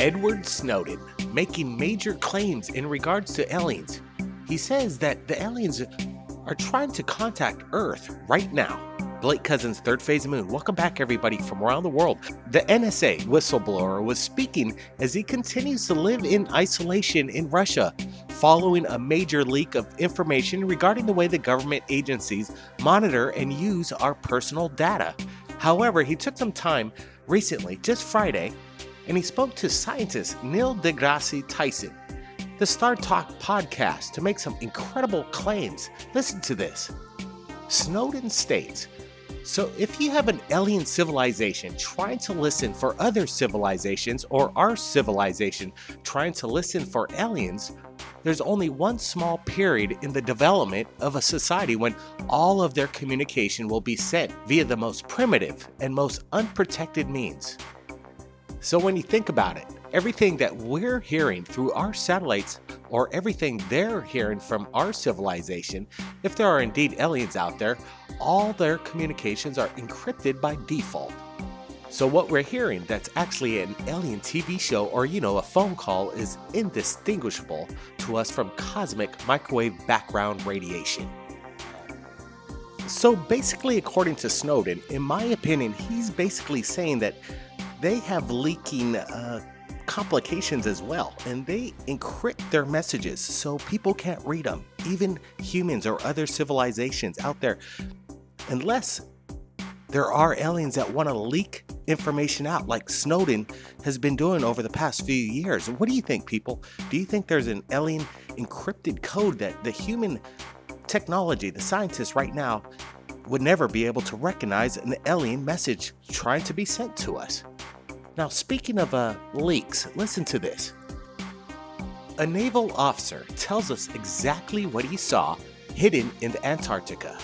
Edward Snowden making major claims in regards to aliens. He says that the aliens are trying to contact Earth right now. Blake Cousins' Third Phase Moon. Welcome back, everybody from around the world. The NSA whistleblower was speaking as he continues to live in isolation in Russia, following a major leak of information regarding the way the government agencies monitor and use our personal data. However, he took some time recently, just Friday, and he spoke to scientist Neil deGrasse Tyson, the Star Talk podcast, to make some incredible claims. Listen to this. Snowden states, "So if you have an alien civilization trying to listen for other civilizations, or our civilization trying to listen for aliens, there's only one small period in the development of a society when all of their communication will be sent via the most primitive and most unprotected means." So when you think about it, everything that we're hearing through our satellites, or everything they're hearing from our civilization, if there are indeed aliens out there, all their communications are encrypted by default. So what we're hearing that's actually an alien TV show or, a phone call is indistinguishable to us from cosmic microwave background radiation. So basically, according to Snowden, in my opinion, he's basically saying that they have leaking complications as well, and they encrypt their messages so people can't read them, even humans or other civilizations out there, unless there are aliens that want to leak information out like Snowden has been doing over the past few years. What do you think, people? Do you think there's an alien encrypted code that the human technology, the scientists right now, would never be able to recognize an alien message trying to be sent to us? Now, speaking of leaks, listen to this. A naval officer tells us exactly what he saw hidden in the Antarctica.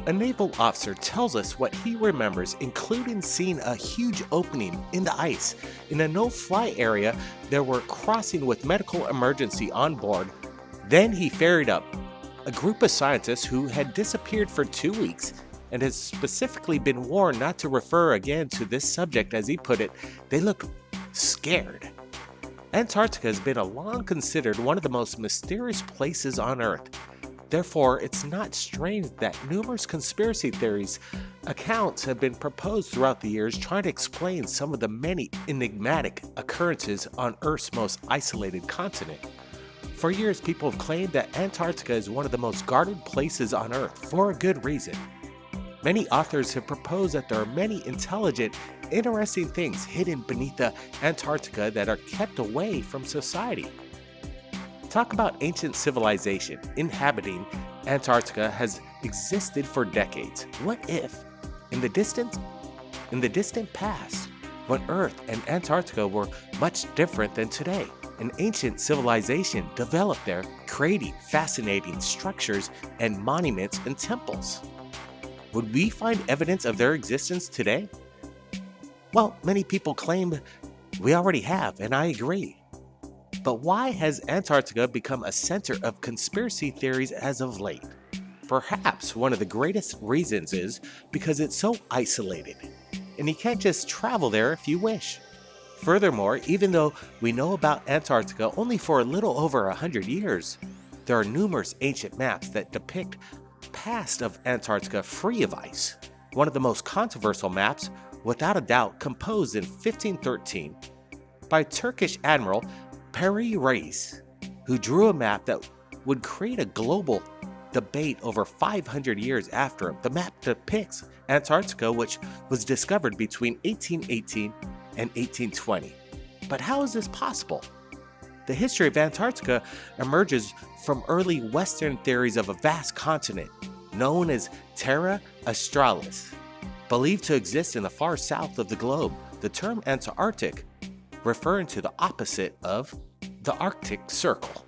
A naval officer tells us what he remembers, including seeing a huge opening in the ice. In a no-fly area, there were crossing with medical emergency on board. Then he ferried up a group of scientists who had disappeared for 2 weeks and has specifically been warned not to refer again to this subject. As he put it, they look scared. Antarctica has been long considered one of the most mysterious places on Earth. Therefore, it's not strange that numerous conspiracy theories accounts have been proposed throughout the years trying to explain some of the many enigmatic occurrences on Earth's most isolated continent. For years, people have claimed that Antarctica is one of the most guarded places on Earth, for a good reason. Many authors have proposed that there are many intelligent, interesting things hidden beneath the Antarctica that are kept away from society. Talk about ancient civilization inhabiting Antarctica has existed for decades. What if, in the distant past, when Earth and Antarctica were much different than today, an ancient civilization developed there, creating fascinating structures and monuments and temples? Would we find evidence of their existence today? Well, many people claim we already have, and I agree. But why has Antarctica become a center of conspiracy theories as of late? Perhaps one of the greatest reasons is because it's so isolated, and you can't just travel there if you wish. Furthermore, even though we know about Antarctica only for a little over 100 years, there are numerous ancient maps that depict past of Antarctica free of ice. One of the most controversial maps, without a doubt, composed in 1513 by Turkish Admiral Byrd, who drew a map that would create a global debate over 500 years after him. The map depicts Antarctica, which was discovered between 1818 and 1820. But how is this possible? The history of Antarctica emerges from early Western theories of a vast continent known as Terra Australis, believed to exist in the far south of the globe. The term Antarctic referring to the opposite of the Arctic Circle.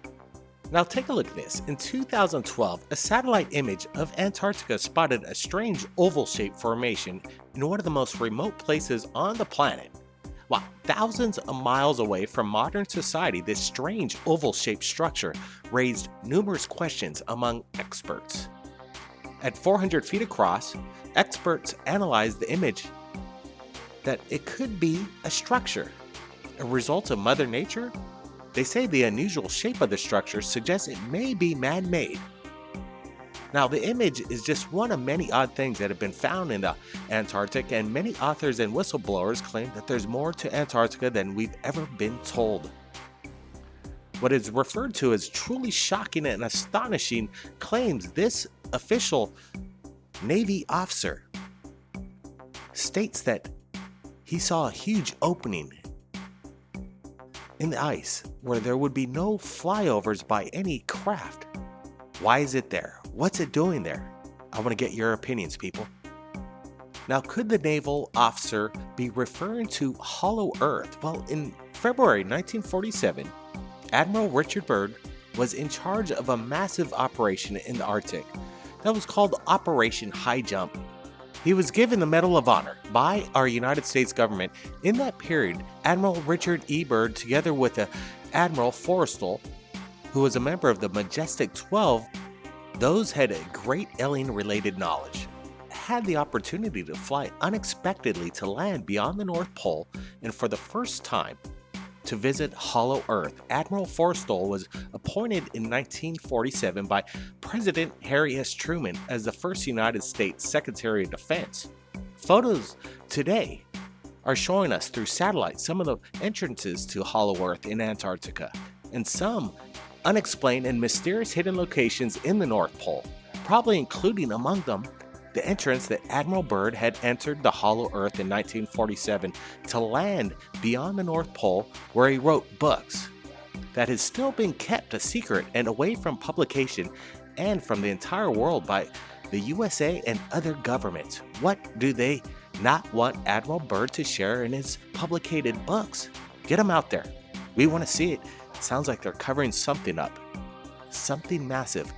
Now take a look at this. In 2012, a satellite image of Antarctica spotted a strange oval-shaped formation in one of the most remote places on the planet. Wow, thousands of miles away from modern society, this strange oval-shaped structure raised numerous questions among experts. At 400 feet across, experts analyzed the image that it could be a structure a result of Mother Nature? They say the unusual shape of the structure suggests it may be man-made. Now, the image is just one of many odd things that have been found in the Antarctic, and many authors and whistleblowers claim that there's more to Antarctica than we've ever been told. What is referred to as truly shocking and astonishing claims this official Navy officer states that he saw a huge opening in the ice where there would be no flyovers by any craft. Why is it there? What's it doing there? I want to get your opinions, people. Now, could the naval officer be referring to Hollow Earth? Well, in February 1947, Admiral Richard Byrd was in charge of a massive operation in the Arctic that was called Operation High Jump. He was given the Medal of Honor by our United States government. In that period, Admiral Richard E. Byrd, together with Admiral Forrestal, who was a member of the Majestic 12, those had a great alien-related knowledge, had the opportunity to fly unexpectedly to land beyond the North Pole, and for the first time to visit Hollow Earth. Admiral Forrestal was appointed in 1947 by President Harry S. Truman as the first United States Secretary of Defense. Photos today are showing us through satellite some of the entrances to Hollow Earth in Antarctica, and some unexplained and mysterious hidden locations in the North Pole, probably including among them the entrance that Admiral Byrd had entered the Hollow Earth in 1947 to land beyond the North Pole, where he wrote books that has still been kept a secret and away from publication and from the entire world by the USA and other governments. What do they not want Admiral Byrd to share in his publicated books? Get them out there. We want to see it. Sounds like they're covering something up. Something massive.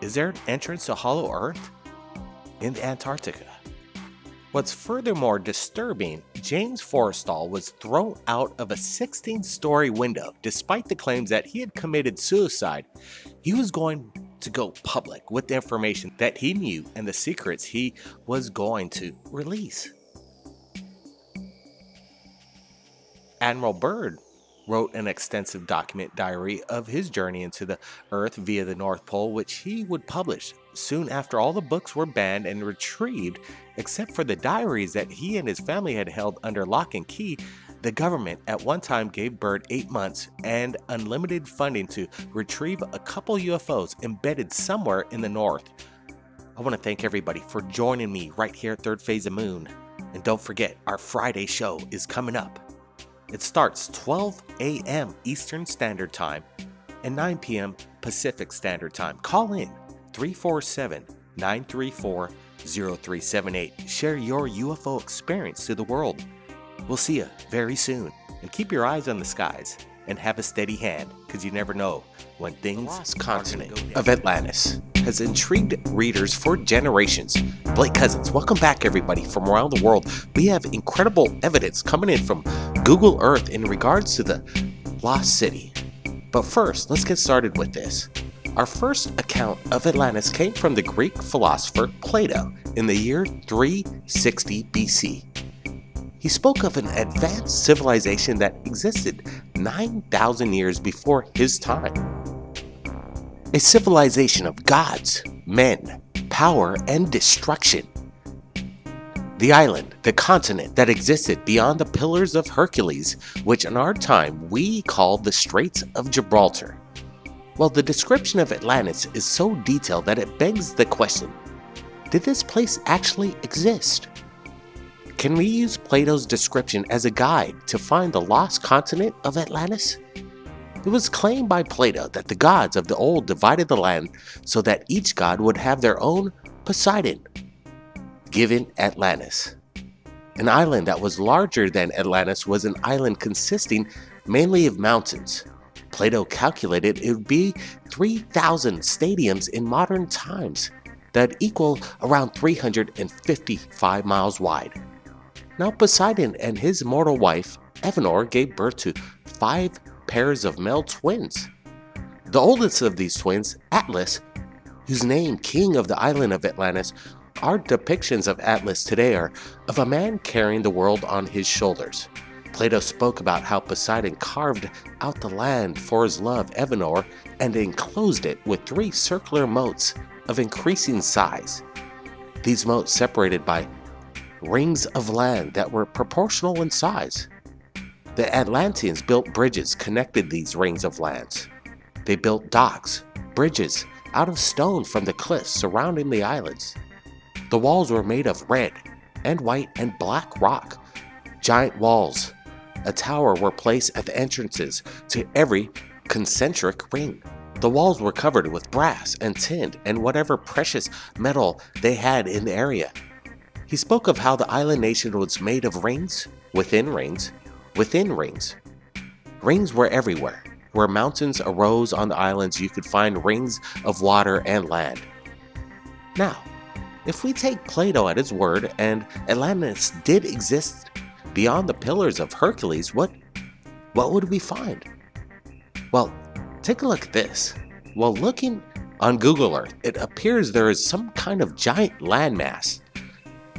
Is there an entrance to Hollow Earth in Antarctica? What's furthermore disturbing, James Forrestal was thrown out of a 16-story window despite the claims that he had committed suicide. He was going to go public with the information that he knew and the secrets he was going to release. Admiral Byrd wrote an extensive document diary of his journey into the Earth via the North Pole, which he would publish soon after all the books were banned and retrieved, except for the diaries that he and his family had held under lock and key. The government at one time gave Byrd 8 months and unlimited funding to retrieve a couple UFOs embedded somewhere in the north. I want to thank everybody for joining me right here at Third Phase of Moon. And don't forget, our Friday show is coming up. It starts 12 a.m. Eastern Standard Time and 9 p.m. Pacific Standard Time. Call in 347-934-0378. Share your UFO experience to the world. We'll see you very soon. And keep your eyes on the skies and have a steady hand, because you never know when things. The lost continent of Atlantis has intrigued readers for generations. Blake Cousins, welcome back everybody from around the world. We have incredible evidence coming in from Google Earth in regards to the lost city. But first, let's get started with this. Our first account of Atlantis came from the Greek philosopher Plato in the year 360 BC. He spoke of an advanced civilization that existed 9,000 years before his time. A civilization of gods, men, power, and destruction. The island, the continent that existed beyond the Pillars of Hercules, which in our time we call the Straits of Gibraltar. Well, the description of Atlantis is so detailed that it begs the question, did this place actually exist? Can we use Plato's description as a guide to find the lost continent of Atlantis? It was claimed by Plato that the gods of the old divided the land so that each god would have their own Poseidon, given Atlantis. An island that was larger than Atlantis was an island consisting mainly of mountains. Plato calculated it would be 3,000 stadiums in modern times that equal around 355 miles wide. Now Poseidon and his mortal wife, Evenor, gave birth to 5 pairs of male twins. The oldest of these twins, Atlas, whose name King of the Island of Atlantis, our depictions of Atlas today are of a man carrying the world on his shoulders. Plato spoke about how Poseidon carved out the land for his love Evenor and enclosed it with 3 circular moats of increasing size. These moats separated by rings of land that were proportional in size. The Atlanteans built bridges connected these rings of lands. They built docks, bridges out of stone from the cliffs surrounding the islands. The walls were made of red and white and black rock. Giant walls, a tower were placed at the entrances to every concentric ring. The walls were covered with brass and tin and whatever precious metal they had in the area. He spoke of how the island nation was made of rings, within rings, within rings. Rings were everywhere. Where mountains arose on the islands, you could find rings of water and land. Now, if we take Plato at his word and Atlantis did exist beyond the Pillars of Hercules, what would we find? Well, take a look at this. While looking on Google Earth, it appears there is some kind of giant landmass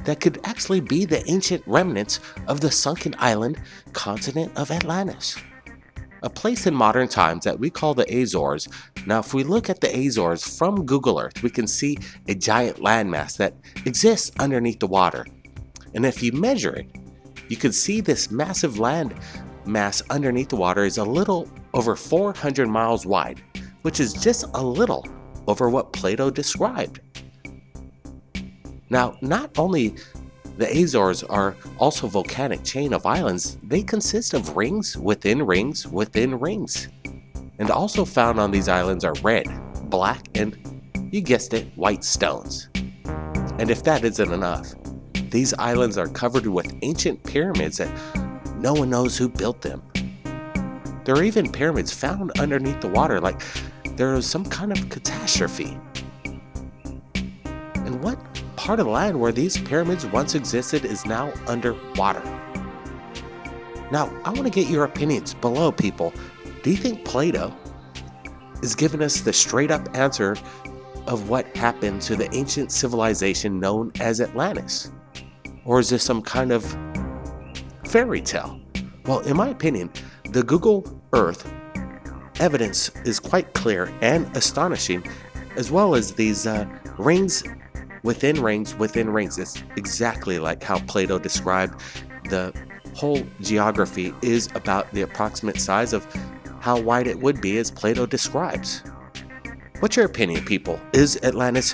that could actually be the ancient remnants of the sunken island continent of Atlantis. A place in modern times that we call the Azores. Now, if we look at the Azores from Google Earth, we can see a giant landmass that exists underneath the water. And if you measure it, you can see this massive land mass underneath the water is a little over 400 miles wide, which is just a little over what Plato described. Now, not only the Azores are also a volcanic chain of islands, they consist of rings within rings within rings. And also found on these islands are red, black, and, you guessed it, white stones. And if that isn't enough, these islands are covered with ancient pyramids that no one knows who built them. There are even pyramids found underneath the water, like there was some kind of catastrophe. And what part of the land where these pyramids once existed is now underwater? Now, I want to get your opinions below, people. Do you think Plato is giving us the straight up answer of what happened to the ancient civilization known as Atlantis? Or is this some kind of fairy tale? Well, in my opinion, the Google Earth evidence is quite clear and astonishing, as well as these rings within rings within rings. It's exactly like how Plato described. The whole geography is about the approximate size of how wide it would be as Plato describes. What's your opinion, people? Is Atlantis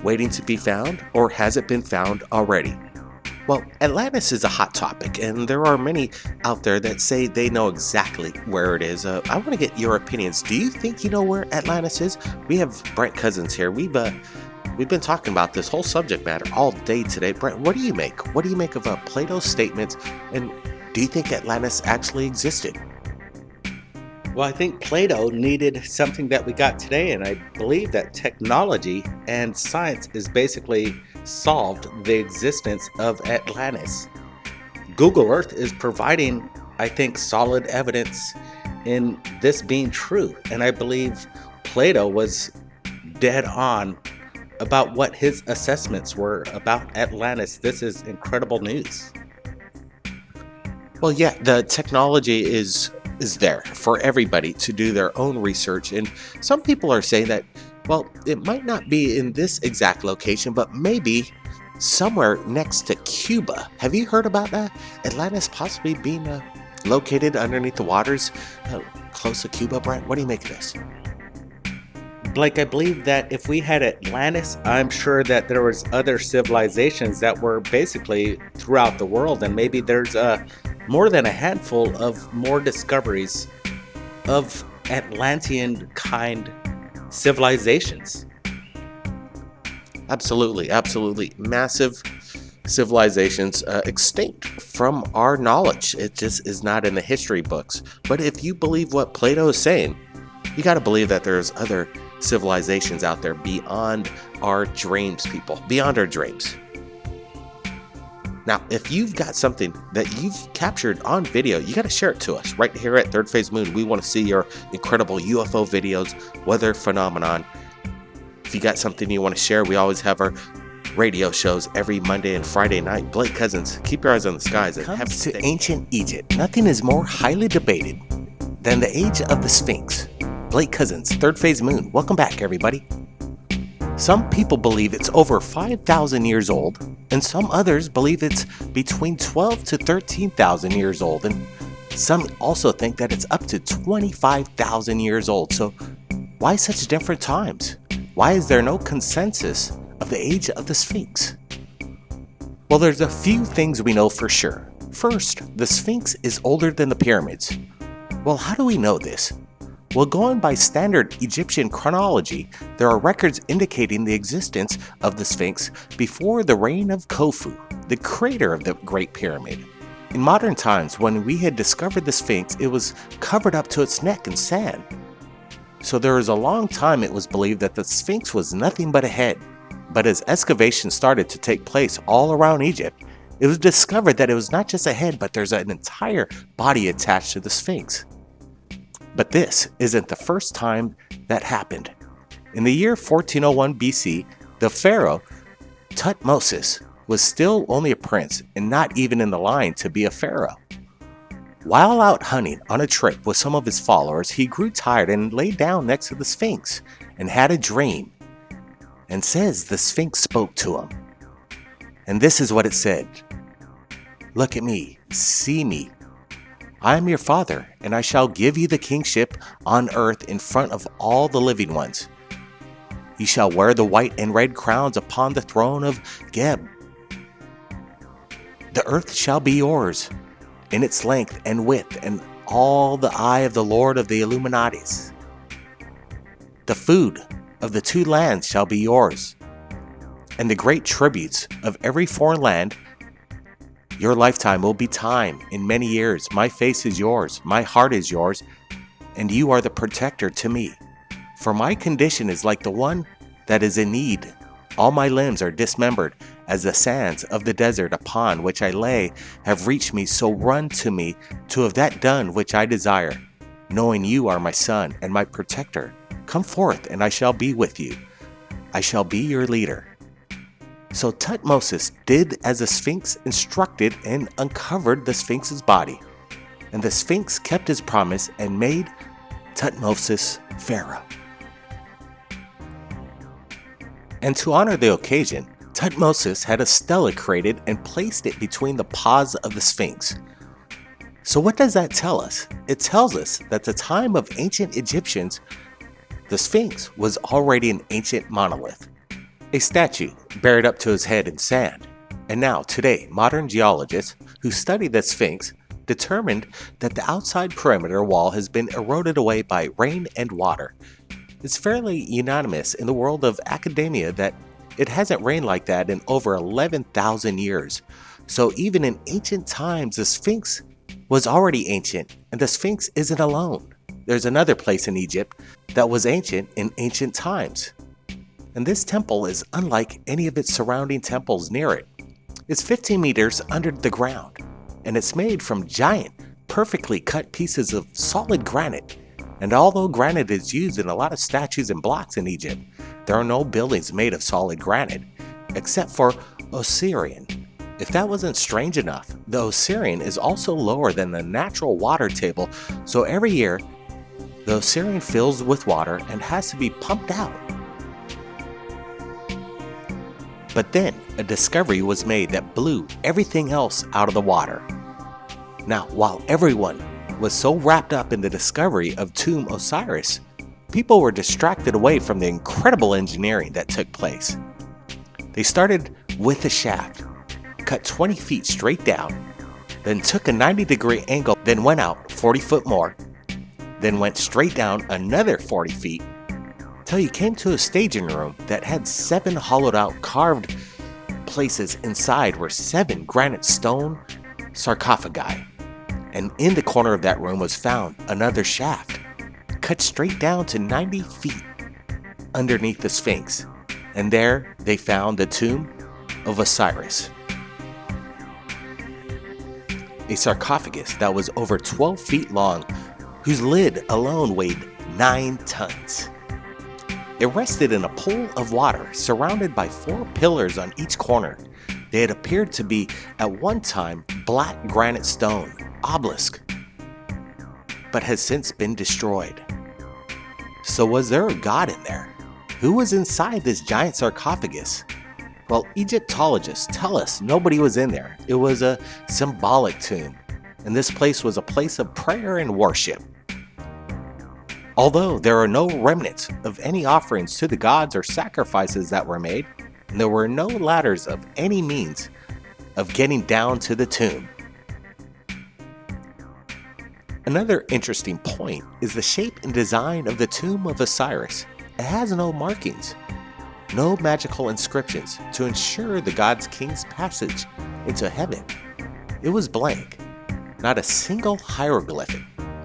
waiting to be found, or has it been found already? Well, Atlantis is a hot topic, and there are many out there that say they know exactly where it is. I want to get your opinions. Do you think you know where Atlantis is? We have Brent Cousins here. We've been talking about this whole subject matter all day today. Brent, what do you make? What do you make of Plato's statements, and do you think Atlantis actually existed? Well, I think Plato needed something that we got today, and I believe that technology and science is basically solved the existence of Atlantis. Google Earth is providing, I think, solid evidence in this being true, and I believe Plato was dead on about what his assessments were about Atlantis. This is incredible news. Well, yeah, the technology is there for everybody to do their own research, and some people are saying that, well, it might not be in this exact location, but maybe somewhere next to Cuba. Have you heard about that? Atlantis possibly being located underneath the waters close to Cuba, Brent? What do you make of this? Blake, I believe that if we had Atlantis, I'm sure that there was other civilizations that were basically throughout the world, and maybe there's more than a handful of more discoveries of Atlantean kind civilizations. Absolutely. Massive civilizations extinct from our knowledge. It just is not in the history books. But if you believe what Plato is saying, you got to believe that there's other civilizations out there beyond our dreams, people. Beyond our dreams. Now, if you've got something that you've captured on video, you got to share it to us right here at Third Phase Moon. We want to see your incredible UFO videos, weather phenomenon. If you got something you want to share, we always have our radio shows every Monday and Friday night. Blake Cousins, keep your eyes on the skies. When it comes to ancient Egypt, nothing is more highly debated than the age of the Sphinx. Blake Cousins, Third Phase Moon. Welcome back, everybody. Some people believe it's over 5,000 years old, and some others believe it's between 12 to 13,000 years old, and some also think that it's up to 25,000 years old. So why such different times? Why is there no consensus of the age of the Sphinx? Well, there's a few things we know for sure. First, the Sphinx is older than the pyramids. Well, how do we know this? Well, going by standard Egyptian chronology, there are records indicating the existence of the Sphinx before the reign of Khufu, the creator of the Great Pyramid. In modern times, when we had discovered the Sphinx, it was covered up to its neck in sand. So there was a long time it was believed that the Sphinx was nothing but a head. But as excavations started to take place all around Egypt, it was discovered that it was not just a head, but there's an entire body attached to the Sphinx. But this isn't the first time that happened. In the year 1401 BC, the pharaoh Thutmose was still only a prince and not even in the line to be a pharaoh. While out hunting on a trip with some of his followers, he grew tired and lay down next to the Sphinx and had a dream, and says the Sphinx spoke to him. And this is what it said: "Look at me, see me. I am your father, and I shall give you the kingship on earth in front of all the living ones. You shall wear the white and red crowns upon the throne of Geb. The earth shall be yours, in its length and width, and all the eye of the Lord of the Illuminatis. The food of the two lands shall be yours, and the great tributes of every foreign land. Your lifetime will be time in many years. My face is yours, my heart is yours, and you are the protector to me. For my condition is like the one that is in need. All my limbs are dismembered, as the sands of the desert upon which I lay have reached me. So run to me to have that done which I desire, knowing you are my son and my protector. Come forth, and I shall be with you. I shall be your leader." So Thutmose did as the Sphinx instructed and uncovered the Sphinx's body. And the Sphinx kept his promise and made Thutmose pharaoh. And to honor the occasion, Thutmose had a stela created and placed it between the paws of the Sphinx. So what does that tell us? It tells us that the time of ancient Egyptians, the Sphinx was already an ancient monolith, a statue buried up to his head in sand. And now, today, modern geologists who study the Sphinx determined that the outside perimeter wall has been eroded away by rain and water. It's fairly unanimous in the world of academia that it hasn't rained like that in over 11,000 years. So even in ancient times, the Sphinx was already ancient, and the Sphinx isn't alone. There's another place in Egypt that was ancient in ancient times. And this temple is unlike any of its surrounding temples near it. It's 15 meters under the ground, and it's made from giant, perfectly cut pieces of solid granite. And although granite is used in a lot of statues and blocks in Egypt, there are no buildings made of solid granite, except for Osiris. If that wasn't strange enough, the Osiris is also lower than the natural water table, so every year, the Osiris fills with water and has to be pumped out. But then, a discovery was made that blew everything else out of the water. Now, while everyone was so wrapped up in the discovery of Tomb Osiris, people were distracted away from the incredible engineering that took place. They started with a shaft, cut 20 feet straight down, then took a 90-degree angle, then went out 40 foot more, then went straight down another 40 feet, till you came to a staging room that had 7 hollowed out carved places. Inside were 7 granite stone sarcophagi, and in the corner of that room was found another shaft, cut straight down to 90 feet underneath the Sphinx, and there they found the tomb of Osiris, a sarcophagus that was over 12 feet long, whose lid alone weighed 9 tons. It rested in a pool of water surrounded by 4 pillars on each corner. They had appeared to be at one time black granite stone, obelisk, but has since been destroyed. So was there a god in there? Who was inside this giant sarcophagus? Well, Egyptologists tell us nobody was in there. It was a symbolic tomb, and this place was a place of prayer and worship. Although there are no remnants of any offerings to the gods or sacrifices that were made, and there were no ladders of any means of getting down to the tomb. Another interesting point is the shape and design of the tomb of Osiris. It has no markings, no magical inscriptions to ensure the god's king's passage into heaven. It was blank, not a single hieroglyphic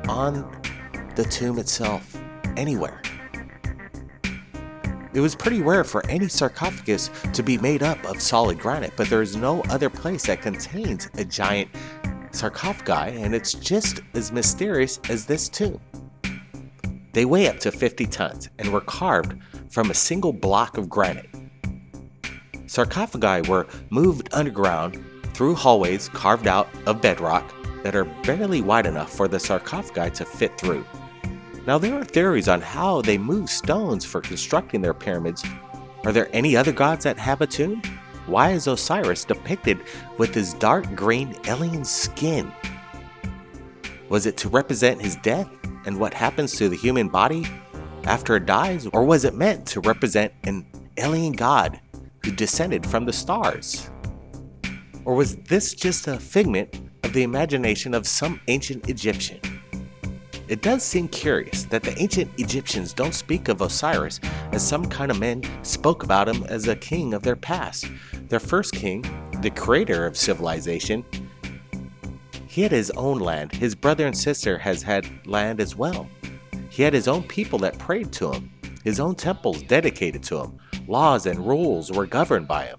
on the tomb itself anywhere. It was pretty rare for any sarcophagus to be made up of solid granite, but there is no other place that contains a giant sarcophagi, and it's just as mysterious as this tomb. They weigh up to 50 tons and were carved from a single block of granite. Sarcophagi were moved underground through hallways carved out of bedrock that are barely wide enough for the sarcophagi to fit through. Now, there are theories on how they move stones for constructing their pyramids. Are there any other gods that have a tomb? Why is Osiris depicted with his dark green alien skin? Was it to represent his death and what happens to the human body after it dies? Or was it meant to represent an alien god who descended from the stars? Or was this just a figment of the imagination of some ancient Egyptian? It does seem curious that the ancient Egyptians don't speak of Osiris as some kind of men spoke about him as a king of their past. Their first king, the creator of civilization, he had his own land. His brother and sister has had land as well. He had his own people that prayed to him, his own temples dedicated to him. Laws and rules were governed by him.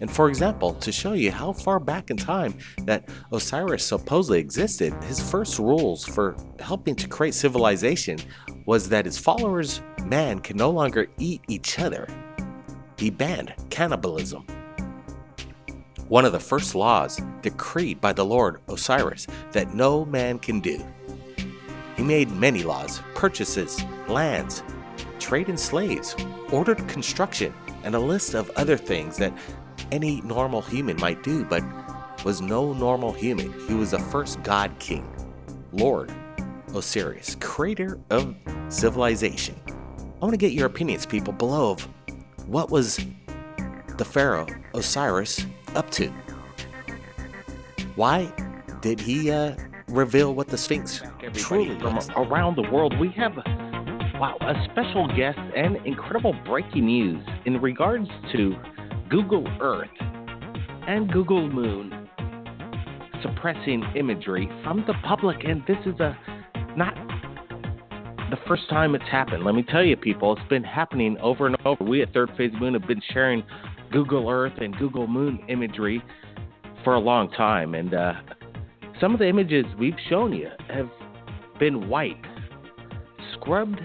And for example, to show you how far back in time that Osiris supposedly existed, his first rules for helping to create civilization was that his followers, man, can no longer eat each other. He banned cannibalism. One of the first laws decreed by the Lord Osiris that no man can do. He made many laws, purchases, lands, trade in slaves, ordered construction, and a list of other things that any normal human might do, but was no normal human. He was the first god king, Lord Osiris, creator of civilization. I want to get your opinions, people, below of what was the pharaoh Osiris up to? Why did he reveal what the Sphinx truly was? From around the world, we have a special guest and incredible breaking news in regards to Google Earth and Google Moon suppressing imagery from the public, and this is not the first time it's happened. Let me tell you, people, it's been happening over and over. We at Third Phase Moon have been sharing Google Earth and Google Moon imagery for a long time, and some of the images we've shown you have been wiped, scrubbed,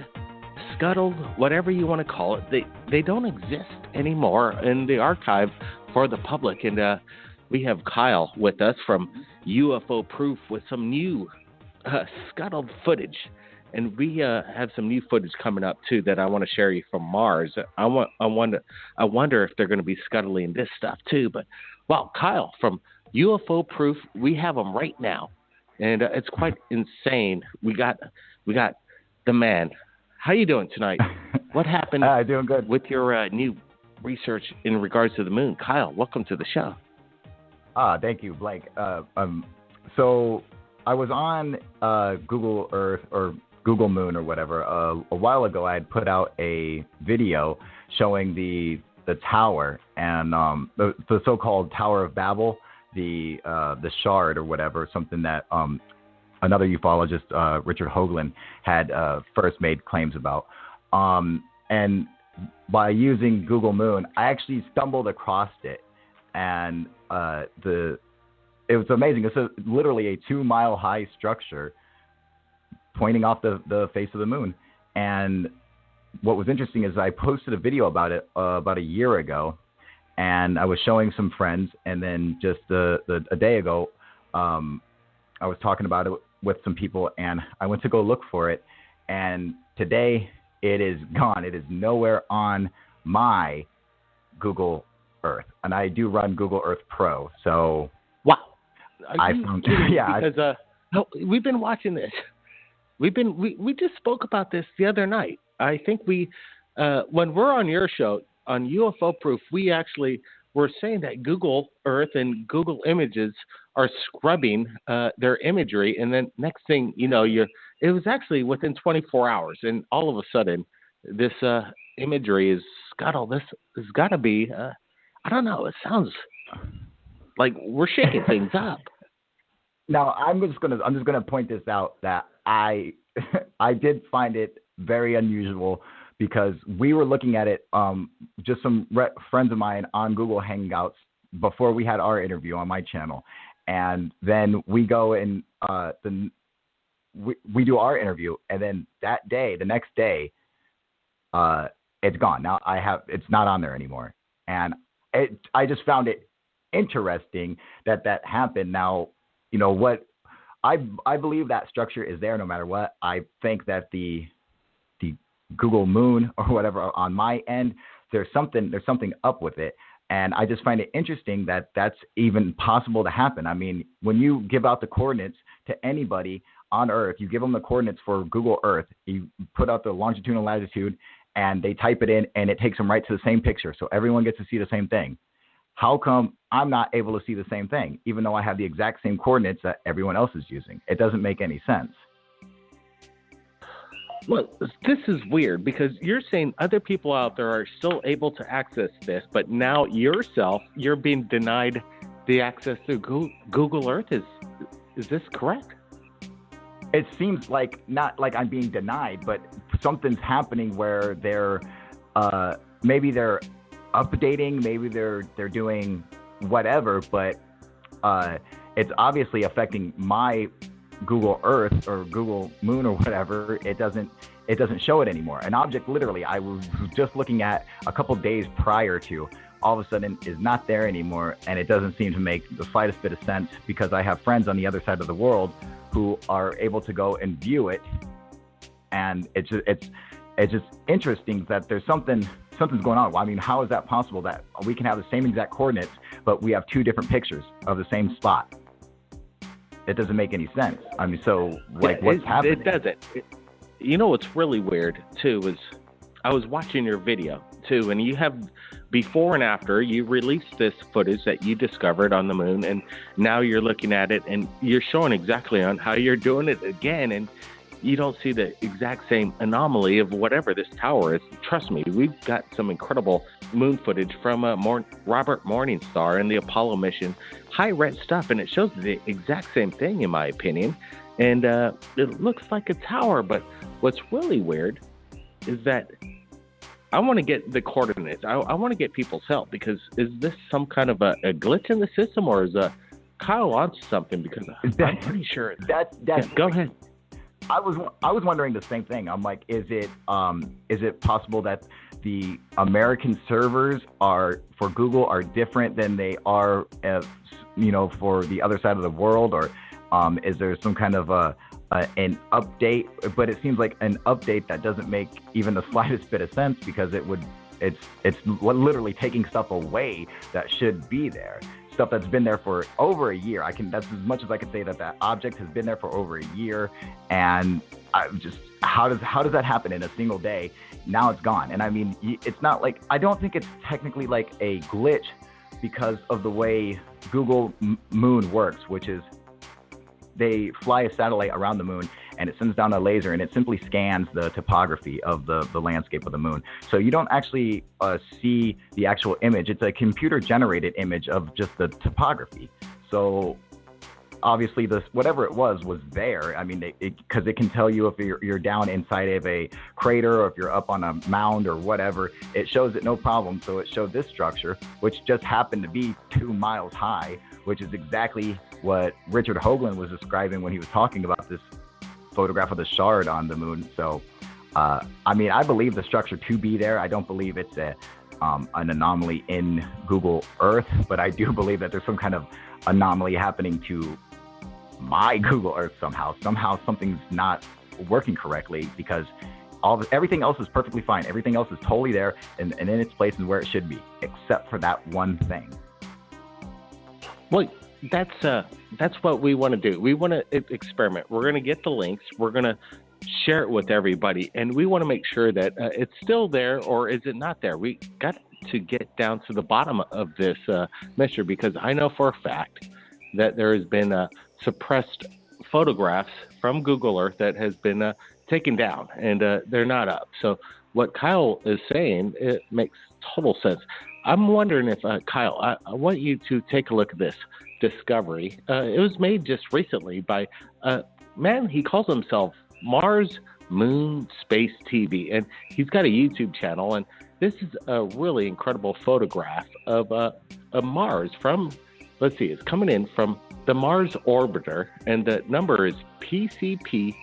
scuttled, whatever you want to call it. They don't exist anymore in the archive for the public. And we have Kyle with us from UFO Proof with some new scuttled footage. And we have some new footage coming up too that I want to share you from Mars. I wonder if they're going to be scuttling this stuff too. But wow, Kyle from UFO Proof, we have them right now, and it's quite insane. We got the man. How you doing tonight? What happened? Doing good. With your new research in regards to the moon. Kyle, welcome to the show. Thank you, Blake. So I was on Google Earth or Google Moon or whatever a while ago. I had put out a video showing the tower and the so-called Tower of Babel, the shard or whatever, something that another ufologist, Richard Hoagland, had first made claims about. And by using Google Moon, I actually stumbled across it, and it was amazing. It's literally a 2-mile high structure pointing off the face of the moon, and what was interesting is I posted a video about it about a year ago, and I was showing some friends, and then just a day ago, I was talking about it with some people, and I went to go look for it, and today it is gone. It is nowhere on my Google Earth, and I do run Google Earth Pro, so wow. Because no, we've been watching this. We just spoke about this the other night. I think when we're on your show on UFO Proof, we actually were saying that Google Earth and Google Images are scrubbing their imagery, and then next thing you know, it was actually within 24 hours, and all of a sudden, this imagery is got all this. It's got to be. I don't know. It sounds like we're shaking things up. Now, I'm just gonna point this out that I did find it very unusual because we were looking at it, just some friends of mine on Google Hangouts before we had our interview on my channel, and then we go and we do our interview, and then the next day, it's gone. Now it's not on there anymore, and I just found it interesting that happened. Now, you know what? I believe that structure is there no matter what. I think that the Google Moon or whatever on my end, there's something up with it, and I just find it interesting that that's even possible to happen. I mean, when you give out the coordinates to anybody on Earth, you give them the coordinates for Google Earth, you put out the longitude and latitude, and they type it in, and it takes them right to the same picture, so everyone gets to see the same thing. How come I'm not able to see the same thing, even though I have the exact same coordinates that everyone else is using? It doesn't make any sense. Well, this is weird because you're saying other people out there are still able to access this, but now you're being denied the access through Google Earth. Is this correct? It seems like not like I'm being denied, but something's happening where maybe they're updating, maybe they're doing whatever, but it's obviously affecting my Google Earth or Google Moon or whatever. It doesn't show it anymore. An object literally I was just looking at a couple days prior to all of a sudden is not there anymore, and it doesn't seem to make the slightest bit of sense because I have friends on the other side of the world who are able to go and view it, and it's just interesting that there's something's going on. I mean, how is that possible that we can have the same exact coordinates, but we have two different pictures of the same spot? It doesn't make any sense. I mean, so like, what's happening? It doesn't. You know what's really weird too is I was watching your video too, and you have before and after. You released this footage that you discovered on the moon, and now you're looking at it and you're showing exactly on how you're doing it again, and you don't see the exact same anomaly of whatever this tower is. Trust me, we've got some incredible moon footage from Robert Morningstar and the Apollo mission, high-res stuff, and it shows the exact same thing, in my opinion. And it looks like a tower, but what's really weird is that I want to get the coordinates. I want to get people's help, because is this some kind of a glitch in the system, or is Kyle onto something? Because I'm pretty sure that's go ahead. I was wondering the same thing. I'm like, is it possible that the American servers for Google are different than they are, for the other side of the world, or is there some kind of an update? But it seems like an update that doesn't make even the slightest bit of sense, because it's literally taking stuff away that should be there. Stuff that's been there for over a year. That's as much as I can say that object has been there for over a year, and how does that happen in a single day? Now it's gone. And I mean, it's not like, I don't think it's technically like a glitch because of the way Google Moon works, which is they fly a satellite around the moon, and it sends down a laser, and it simply scans the topography of the landscape of the moon. So you don't actually see the actual image. It's a computer-generated image of just the topography. So obviously, whatever it was there. I mean, because it can tell you if you're down inside of a crater, or if you're up on a mound or whatever. It shows it no problem. So it showed this structure, which just happened to be 2 miles high, which is exactly what Richard Hoagland was describing when he was talking about this photograph of the shard on the moon. So I mean, I believe the structure to be there. I don't believe it's an anomaly in Google Earth, but I do believe that there's some kind of anomaly happening to my Google Earth somehow. Somehow something's not working correctly, because everything else is perfectly fine. Everything else is totally there and in its place and where it should be, except for that one thing. Well, that's what we want to do. We want to experiment. We're going to get the links. We're going to share it with everybody, and we want to make sure that it's still there, or is it not there? We got to get down to the bottom of this mystery, because I know for a fact that there has been suppressed photographs from Google Earth that has been taken down, and they're not up. So what Kyle is saying, it makes total sense. I'm wondering if, Kyle, I want you to take a look at this discovery. It was made just recently by a man, he calls himself Mars Moon Space TV, and he's got a YouTube channel, and this is a really incredible photograph of Mars from, let's see, it's coming in from the Mars orbiter, and the number is PCP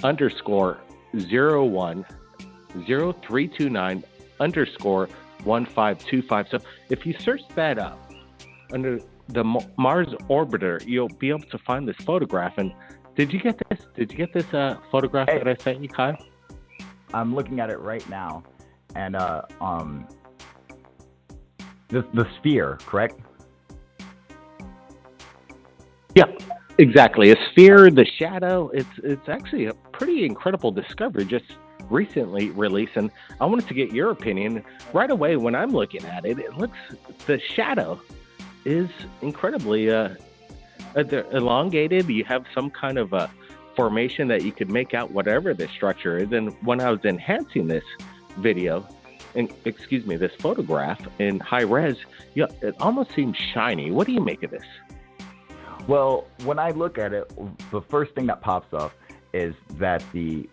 _01 0329 _1525. So if you search that up under the Mars orbiter, you'll be able to find this photograph. And did you get this? Did you get this photograph that I sent you, Kyle? I'm looking at it right now, and the sphere, correct? Yeah, exactly. A sphere, the shadow. It's actually a pretty incredible discovery, just recently released, and I wanted to get your opinion. Right away when I'm looking at it, the shadow is incredibly elongated. You have some kind of a formation that you could make out whatever the structure is. And when I was enhancing this video, this photograph in high res, it almost seems shiny. What do you make of this? Well, when I look at it, the first thing that pops up is that the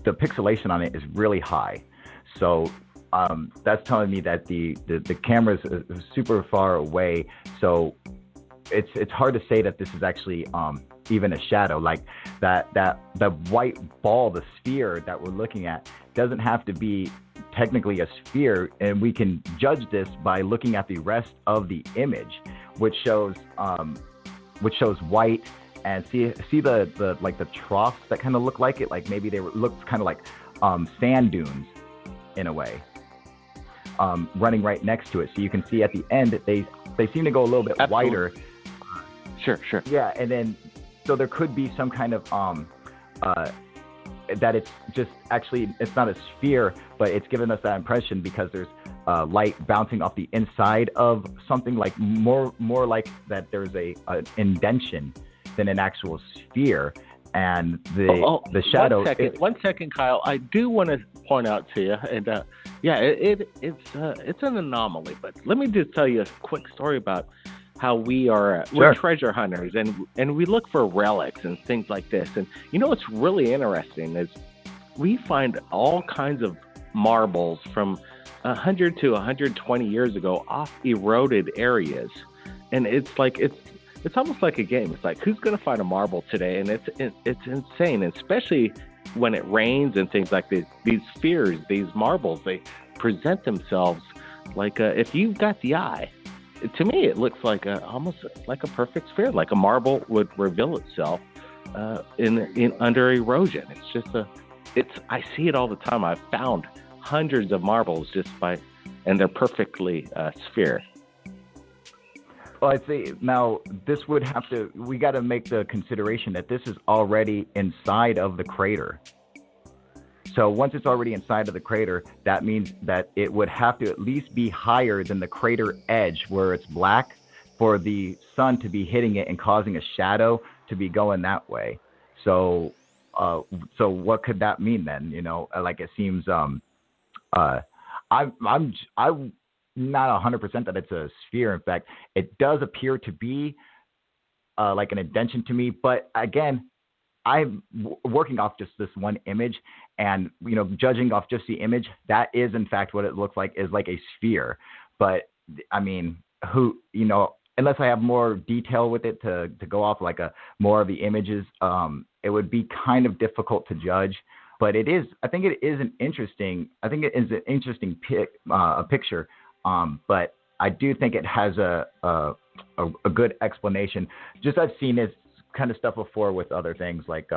pixelation on it is really high. So that's telling me that the camera is super far away. So it's hard to say that this is actually even a shadow. Like the white ball, the sphere that we're looking at, doesn't have to be technically a sphere, and we can judge this by looking at the rest of the image, which shows white, and see the like the troughs that kind of look like it, like maybe looked kind of like sand dunes in a way, running right next to it. So you can see at the end that they seem to go a little bit wider. Sure. Yeah, and then so there could be some kind of that it's just actually, it's not a sphere, but it's given us that impression because there's light bouncing off the inside of something, like more like that there's an indentation than an actual sphere, and the shadow. One second, Kyle. I do want to point out to you, and it's an anomaly. But let me just tell you a quick story about how we're treasure hunters, and we look for relics and things like this. And you know what's really interesting is we find all kinds of marbles from 100 to 120 years ago off eroded areas, and it's almost like a game. It's like, who's going to find a marble today? And it's insane, especially when it rains and things like this. These spheres, these marbles, they present themselves like if you've got the eye. To me, it looks like almost like a perfect sphere, like a marble would reveal itself in under erosion. It's just I see it all the time. I've found hundreds of marbles and they're perfectly sphere. Well, I'd say now this would we got to make the consideration that this is already inside of the crater. So once it's already inside of the crater, that means that it would have to at least be higher than the crater edge where it's black for the sun to be hitting it and causing a shadow to be going that way. So what could that mean then? You know, like it seems, I'm not 100% that it's a sphere. In fact, it does appear to be like an indentation to me. But again, I'm working off just this one image, and judging off just the image, that is in fact what it looks like, is like a sphere. But I mean, unless I have more detail with it to go off like more of the images, it would be kind of difficult to judge. But I think it is an interesting picture. But I do think it has a good explanation. Just I've seen this kind of stuff before with other things like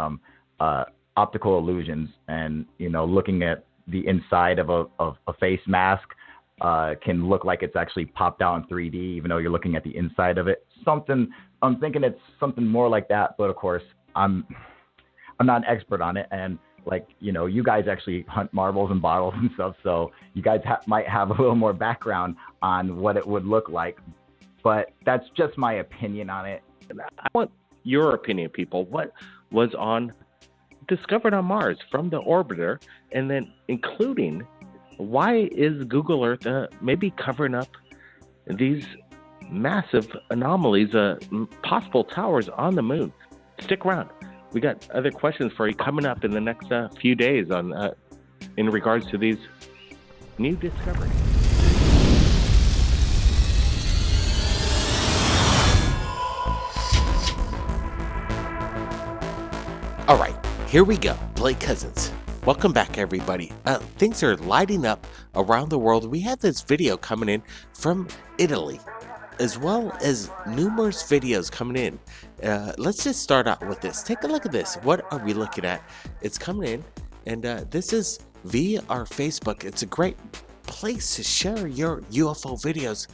optical illusions, and looking at the inside of a face mask can look like it's actually popped out in 3D, even though you're looking at the inside of it. I'm thinking it's something more like that, but of course I'm not an expert on it, and you guys actually hunt marbles and bottles and stuff, so you guys might have a little more background on what it would look like. But that's just my opinion on it. I want your opinion, people. What was discovered on Mars from the orbiter, and then including why is Google Earth maybe covering up these massive anomalies, possible towers on the moon? Stick around. We got other questions for you coming up in the next few days on in regards to these new discoveries. All right, here we go. Blake Cousins. Welcome back, everybody. Things are lighting up around the world. We have this video coming in from Italy, as well as numerous videos coming in. Let's just start out with this. Take a look at this. What are we looking at? It's coming in, and this is via our Facebook. It's a great place to share your UFO videos.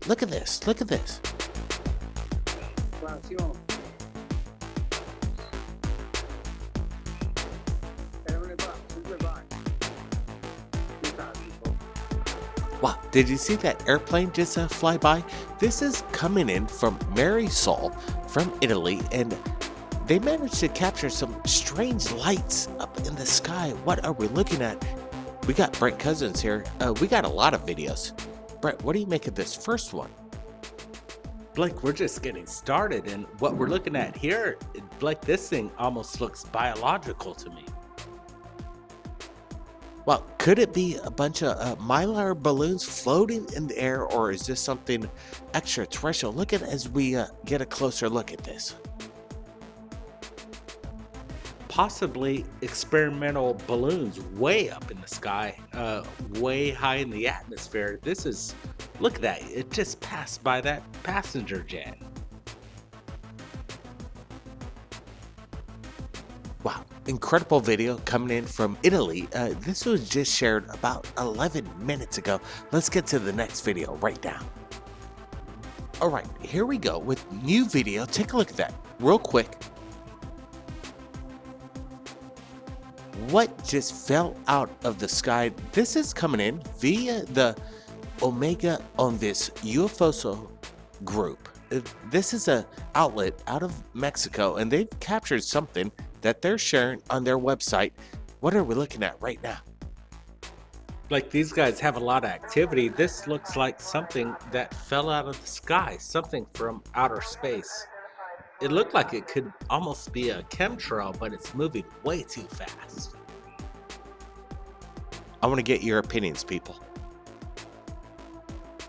Look at this. Look at this. Wow, did you see that airplane just fly by? This is coming in from Mary Sol from Italy, and they managed to capture some strange lights up in the sky. What are we looking at? We got Brent Cousins here. We got a lot of videos. Brent, what do you make of this first one? Blake, we're just getting started, and what we're looking at here, Blake, this thing almost looks biological to me. Well, could it be a bunch of mylar balloons floating in the air, or is this something extraterrestrial? Look at as we get a closer look at this. Possibly experimental balloons way up in the sky, way high in the atmosphere. Look at that. It just passed by that passenger jet. Wow, incredible video coming in from Italy. This was just shared about 11 minutes ago. Let's get to the next video right now. All right, here we go with new video. Take a look at that real quick. What just fell out of the sky? This is coming in via the Omega on this UFO group. This is an outlet out of Mexico, and they've captured something that they're sharing on their website. What are we looking at right now? Like, these guys have a lot of activity. This looks like something that fell out of the sky, something from outer space. It looked like it could almost be a chemtrail, but it's moving way too fast. I want to get your opinions, people.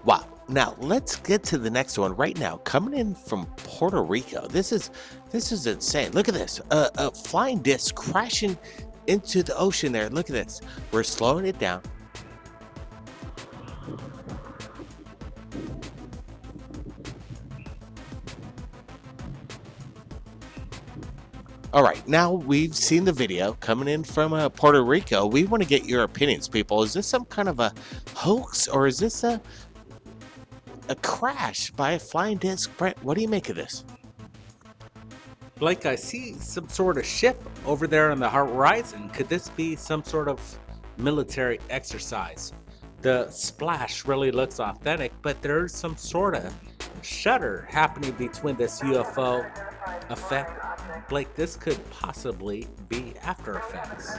Wow. Now let's get to the next one right now. Coming in from Puerto Rico. This is insane. Look at this. A flying disc crashing into the ocean there. Look at this. We're slowing it down. All right, now we've seen the video coming in from Puerto Rico. We want to get your opinions, people. Is this some kind of a hoax, or is this a crash by a flying disc? Brent, what do you make of this? Blake, I see some sort of ship over there on the horizon. Could this be some sort of military exercise? The splash really looks authentic, but there's some sort of shudder happening between this UFO effect. Blake, this could possibly be After Effects.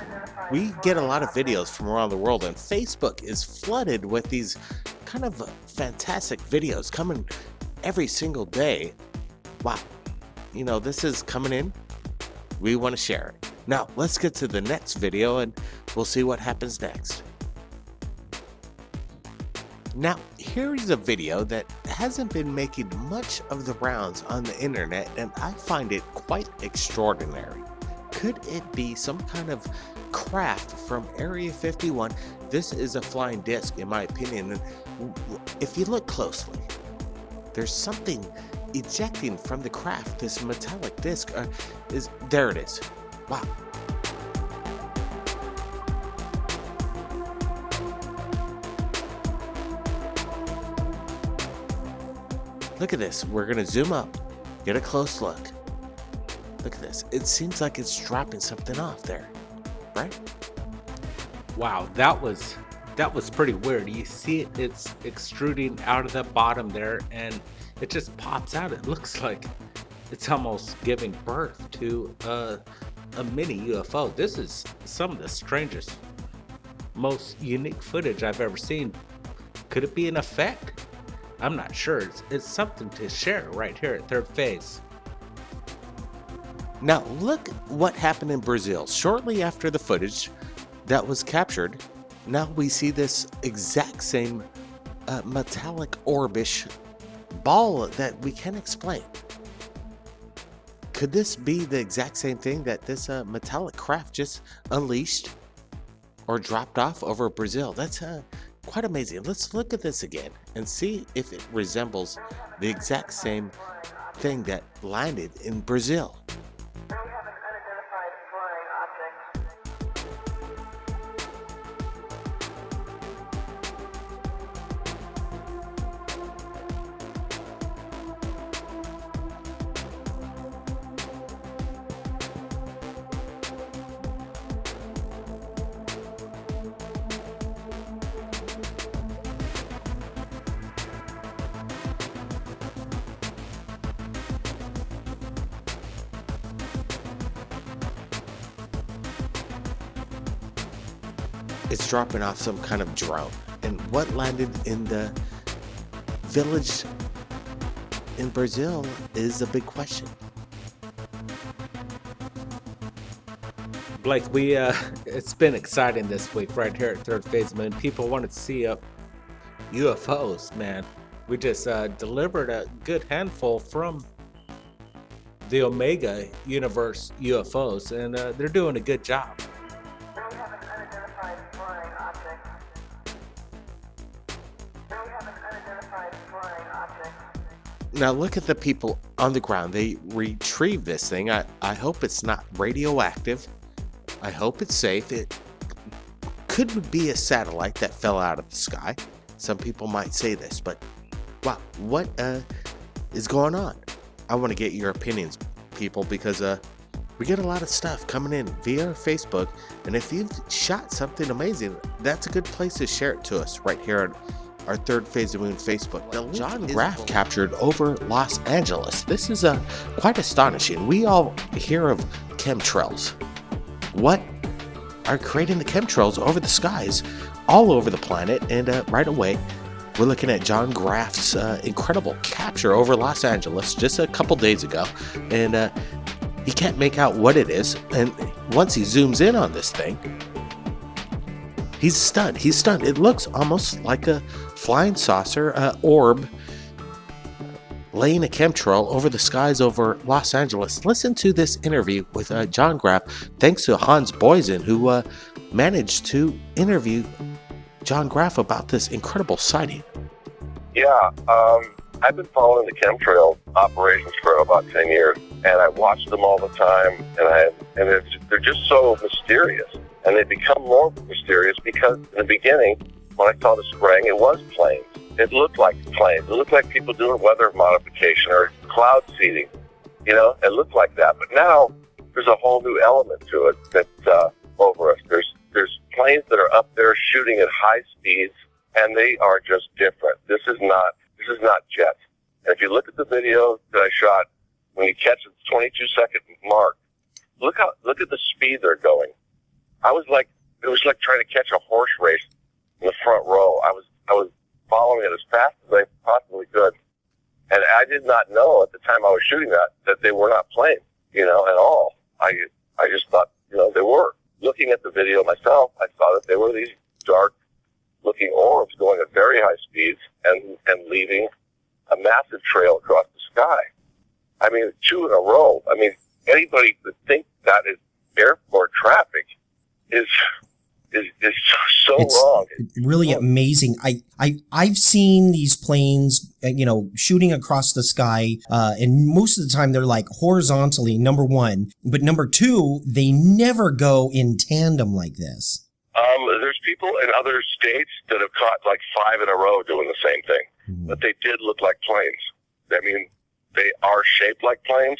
We get a lot of videos from around the world, and Facebook is flooded with these kind of fantastic videos coming every single day. Wow. You know, this is coming in. We want to share it. Now, let's get to the next video, and we'll see what happens next. Now, here's a video that hasn't been making much of the rounds on the internet, and I find it quite extraordinary. Could it be some kind of craft from Area 51? This is a flying disc, in my opinion. And if you look closely, there's something ejecting from the craft. This metallic disc there it is. Wow. Look at this. We're gonna zoom up, get a close look. Look at this. It seems like it's dropping something off there, right? Wow, that was pretty weird. You see it, it's extruding out of the bottom there, and it just pops out. It looks like it's almost giving birth to a mini UFO. This is some of the strangest, most unique footage I've ever seen. Could it be an effect? I'm not sure. It's something to share right here at Third Phase. Now look what happened in Brazil. Shortly after the footage that was captured, now we see this exact same metallic orbish ball that we can't explain. Could this be the exact same thing that this metallic craft just unleashed or dropped off over Brazil? That's quite amazing. Let's look at this again and see if it resembles the exact same thing that landed in Brazil. It's dropping off some kind of drone. And what landed in the village in Brazil is a big question. Blake, it's been exciting this week right here at Third Phase Moon. People wanted to see UFOs, man. We just delivered a good handful from the Omega Universe UFOs, and they're doing a good job. Now look at the people on the ground. They retrieve this thing. I hope it's not radioactive. I hope it's safe. It could be a satellite that fell out of the sky. Some people might say this, but wow, what is going on? I want to get your opinions, people, because we get a lot of stuff coming in via Facebook, and if you've shot something amazing, that's a good place to share it to us right here on our Third Phase of Moon Facebook. Now, John Graff captured over Los Angeles. This is quite astonishing. We all hear of chemtrails. What are creating the chemtrails over the skies all over the planet? And right away, we're looking at John Graff's incredible capture over Los Angeles just a couple days ago. And he can't make out what it is. And once he zooms in on this thing, he's stunned. He's stunned. It looks almost like a flying saucer orb laying a chemtrail over the skies over Los Angeles. Listen to this interview with John Graff, thanks to Hans Boysen, who managed to interview John Graff about this incredible sighting. Yeah, I've been following the chemtrail operations for about 10 years, and I watch them all the time, and they're just so mysterious. And they become more mysterious because in the beginning, when I saw the spraying, it was planes. It looked like planes. It looked like people doing weather modification or cloud seeding. You know, it looked like that. But now there's a whole new element to it that's over us. There's planes that are up there shooting at high speeds, and they are just different. This is not jets. And if you look at the video that I shot, when you catch the 22-second mark, look at the speed they're going. It was like trying to catch a horse race in the front row. I was following it as fast as I possibly could. And I did not know at the time I was shooting that they were not planes, you know, at all. I just thought, you know, they were. Looking at the video myself, I saw that they were these dark looking orbs going at very high speeds and leaving a massive trail across the sky. I mean, 2 in a row. I mean, anybody would think that is airport traffic is so wrong. Really amazing. I've seen these planes, shooting across the sky, and most of the time they're like horizontally, number one. But number two, they never go in tandem like this. There's people in other states that have caught like 5 in a row doing the same thing, but they did look like planes. I mean, they are shaped like planes.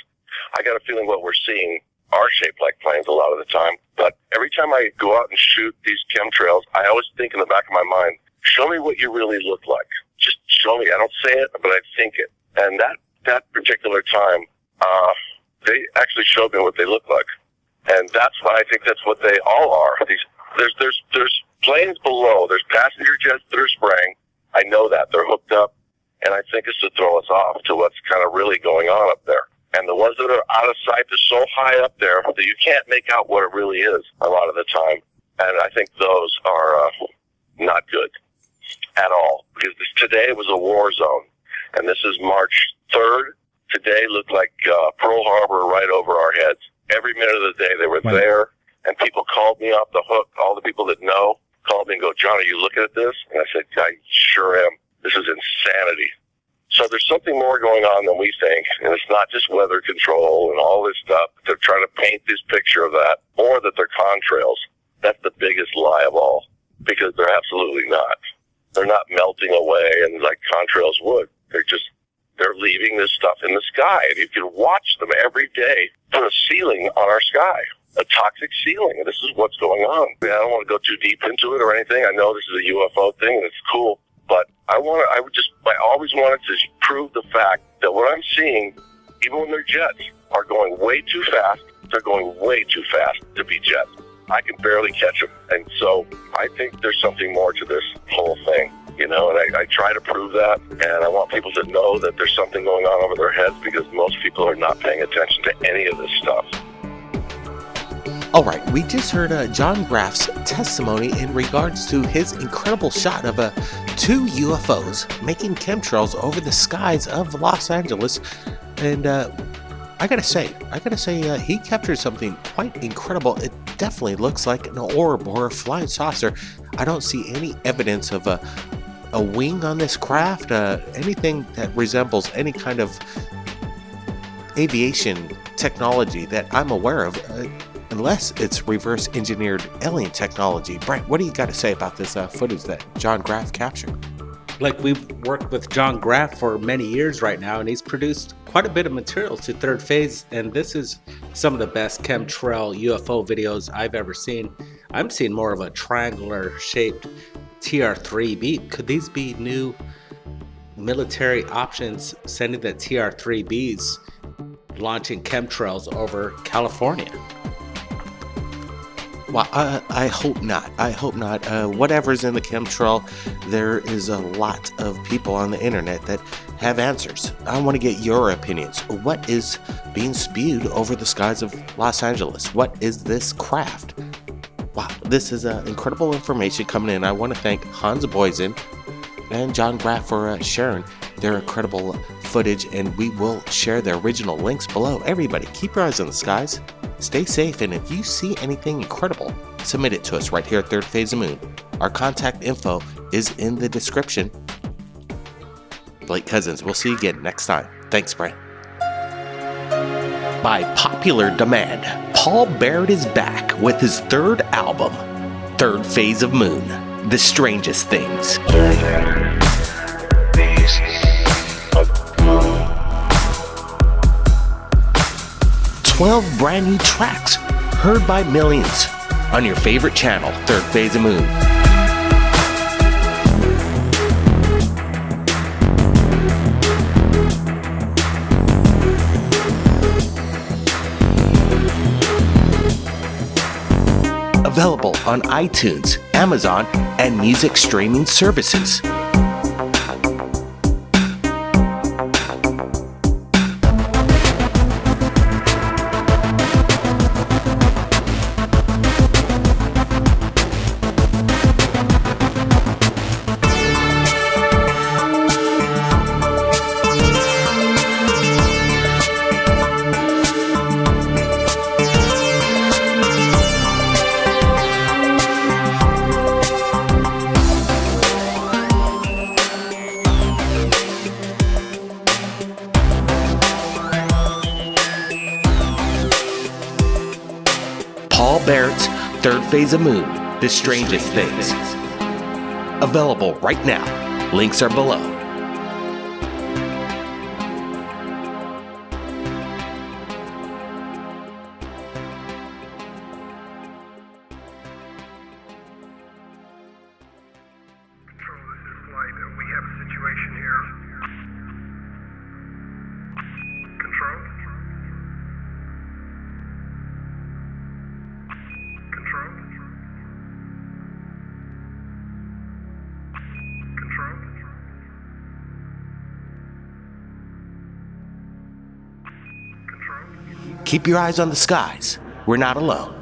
I got a feeling what we're seeing are shaped like planes a lot of the time. But every time I go out and shoot these chemtrails, I always think in the back of my mind, show me what you really look like. Just show me. I don't say it, but I think it. And that particular time, they actually showed me what they look like. And that's why I think that's what they all are. There's planes below. There's passenger jets that are spraying. I know that. They're hooked up. And I think it's to throw us off to what's kind of really going on up there. And the ones that are out of sight, they're so high up there that you can't make out what it really is a lot of the time. And I think those are not good at all. Because today was a war zone. And this is March 3rd. Today looked like Pearl Harbor right over our heads. Every minute of the day they were there. And people called me off the hook. All the people that know called me and go, John, are you looking at this? And I said, I sure am. This is insanity. So there's something more going on than we think, and it's not just weather control and all this stuff. They're trying to paint this picture of that, or that they're contrails. That's the biggest lie of all, because they're absolutely not. They're not melting away and like contrails would. They're leaving this stuff in the sky, and you can watch them every day put a ceiling on our sky, a toxic ceiling. And this is what's going on. I don't want to go too deep into it or anything. I know this is a UFO thing, and it's cool. But I always wanted to prove the fact that what I'm seeing, even when they're jets, are going way too fast. They're going way too fast to be jets. I can barely catch them. And so I think there's something more to this whole thing, and I try to prove that. And I want people to know that there's something going on over their heads, because most people are not paying attention to any of this stuff. All right, we just heard John Graff's testimony in regards to his incredible shot of 2 UFOs making chemtrails over the skies of Los Angeles. And I gotta say, he captured something quite incredible. It definitely looks like an orb or a flying saucer. I don't see any evidence of a wing on this craft, anything that resembles any kind of aviation technology that I'm aware of. Unless it's reverse engineered alien technology. Brent, what do you got to say about this footage that John Graff captured? We've worked with John Graff for many years right now, and he's produced quite a bit of material to Third Phase, and this is some of the best chemtrail UFO videos I've ever seen. I'm seeing more of a triangular shaped TR-3B. Could these be new military options sending the TR-3Bs launching chemtrails over California? Well, I hope not. Whatever's in the chemtrail, there is a lot of people on the internet that have answers. I want to get your opinions. What is being spewed over the skies of Los Angeles? What is this craft? Wow, this is incredible information coming in. I want to thank Hans Boysen and John Graff for sharing their incredible footage, and we will share the original links below. Everybody, keep your eyes on the skies. Stay safe, and if you see anything incredible, submit it to us right here at Third Phase of Moon. Our contact info is in the description. Blake Cousins, we'll see you again next time. Thanks, Brent. By popular demand, Paul Byrd is back with his 3rd album, Third Phase of Moon, The Strangest Things. 12 brand new tracks heard by millions on your favorite channel, Third Phase of Moon. Available on iTunes, Amazon, and music streaming services. Byrd's third phase of Moon, The Strangest Things. Available right now. Links are below. We have a situation here. Control? Control? Control? Keep your eyes on the skies. We're not alone.